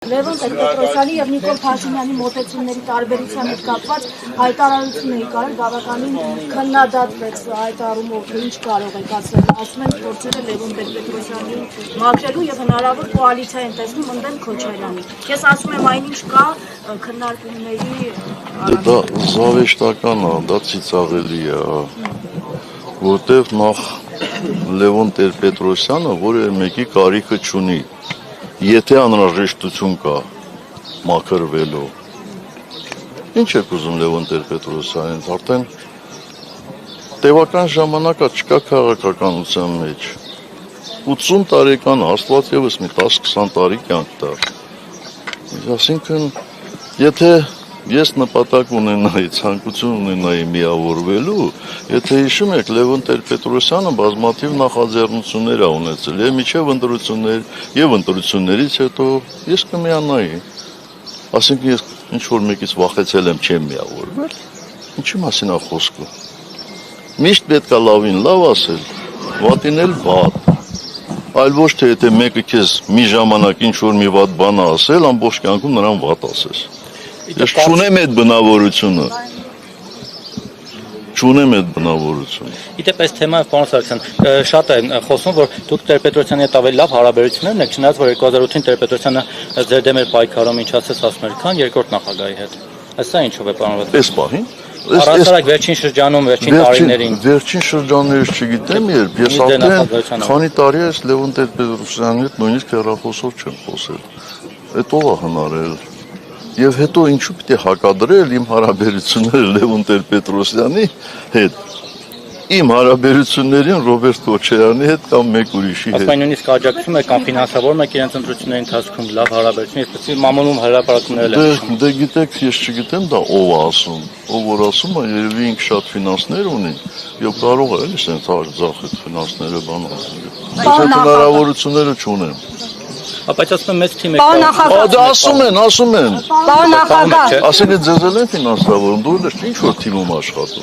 Լևոն Տեր-Պետրոսյանի եւ Նիկոլ Փաշինյանի մոտեցումների տարբերության հետ կապված հայտարարություն էի կարել, բավականին քննադատվեց այդ առումով, ինչ կարող եք ասել, ասում են փորձել է Լևոն Տեր-Պետրոսյանին մաքրելու եւ հնարավոր կոալիցիա են տեսնում ընդդեմ Քոչարյանի։ Ես ասում եմ այնինչ կա քննարկումների դա զավեշտական է, դա ծիծաղելի է, որտեղ նախ Լևոն Տեր-Պետրոսյանը որևէ մեկի կարիքը չունի, եթե անհրաժեշտություն կա մաքրվելու։ Ինչ եք ուզում Լևոն Տեր-Պետրոսյանից, արդեն տևական ժամանակա չկա քաղաքականության մեջ։ 80 տարեկան Աստված ևս մի 10-20 տարի կյանք տա։ Այսինքն, եթե ես նպատակ ունենայի, ցանկություն ունենայի միավորվելու, եթե հիշում եք, Լևոն Տեր-Պետրոսյանը բազմաթիվ նախաձեռնություններ ա ունեցել, եւ միջև ընտրություններ, եւ ընտրություններից հետո ես կմիանայի։ Ասենք ես ինչ որ մեկից վախեցել եմ, չեմ միավորվել, ինչի մասին է խոսքը։ Միշտ պետք է լավին լավ ասել, վատին էլ վատ։ Այլ ոչ թե եթե մեկը քեզ մի ժամանակ ինչ որ մի վատ բան ասել, ամբողջ կյանքում նրան վատ ասես։ Ես չունեմ այդ բնավորությունը։ Չունեմ այդ բնավորությունը։ Իդեպ այս թեմայով պարոն Սարգսյան, շատ է խոսում, որ դուք Տեր-Պետրոսյանի հետ ավելի լավ հարաբերություններ ունեք, չնայած որ 2008-ին Տեր-Պետրոսյանը ձեր դեմ էր պայքարում, ինչ ասես ասում էր, քան երկրորդ նախագահի հետ։ Սա ինչով է պարոնված։ Այս պահին։ Առասարակ վերջին շրջանում, վերջին տարիներին։ Վերջին շրջաններից չգիտեմ երբ, ես արդեն քանի տարի է Լևոն Տեր-Պետրոսյանի հետ նույնիսկ հեռախոսով չեմ խոսել։ Այդ ով է հնարել։ Եվ հետո ինչու պիտի հակադրել իմ հարաբերությունները Լևոն Տեր-Պետրոսյանի հետ, իմ հարաբերություններին Ռոբերտ Քոչարյանի հետ կամ մեկ ուրիշի հետ։ Ասում են նույնիսկ աջակցում եք կամ ֆինանսավորում եք իրենց ընտրությունների ընթացքում լավ հարաբերություն, այսպեսի մամուլում հրապարակումներ են։ Դե գիտեք, ես չգիտեմ դա ով է ասում, ով որ ասում է, երևի ինքը շատ ֆինանսներ ունի, եւ կարող է էլի sense արձախ այդ ֆինանսները բան ասել։ Ես այդ հնարավորությունները չունեմ։ Բայց ասում եմ մեծ թիմ եք։ Դա ասում են։ Պարոն նախագահ, Ասենք ձեզ էլ են ֆինանսավորում, դու էլ ինչ որ թիմում աշխատում։